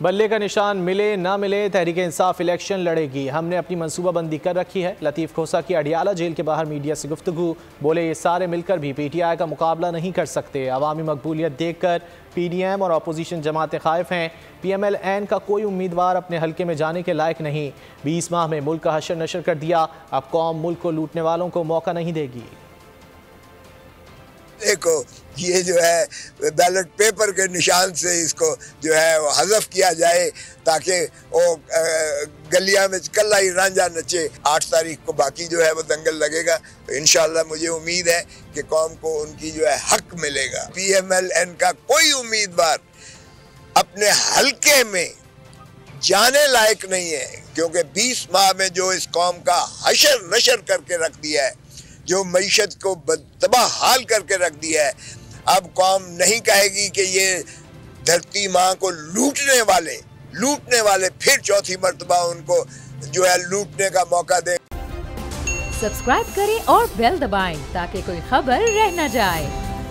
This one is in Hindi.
बल्ले का निशान मिले ना मिले, तहरीक इंसाफ इलेक्शन लड़ेगी। हमने अपनी मनसूबाबंदी कर रखी है। लतीफ़ खोसा की अडियाला जेल के बाहर मीडिया से गुफ्तगू, बोले ये सारे मिलकर भी PTI का मुकाबला नहीं कर सकते। अवामी मकबूलियत देखकर PDM और अपोजिशन जमातें खाइफ हैं। PMLN का कोई उम्मीदवार अपने हल्के में जाने के लायक नहीं। 20 माह में मुल्क का हशर नशर कर दिया, अब कौम मुल्क को लूटने वालों को मौका नहीं देगी। देखो ये जो है बैलेट पेपर के निशान से इसको जो है वो हज़फ किया जाए ताकि वो गलियां में कल्ला ही रांझा नचे। 8 तारीख को बाकी जो है वो दंगल लगेगा, तो इंशाल्लाह मुझे उम्मीद है कि कौम को उनकी जो है हक मिलेगा। PMLN का कोई उम्मीदवार अपने हल्के में जाने लायक नहीं है, क्योंकि 20 माह में जो इस कौम का हशर नशर करके रख दिया है, जो मईशत को तबाह हाल करके रख दिया है, अब कौम नहीं कहेगी कि ये धरती माँ को लूटने वाले फिर चौथी मर्तबा उनको जो है लूटने का मौका दे। सब्सक्राइब करें और बेल दबाएं ताकि कोई खबर रह न जाए।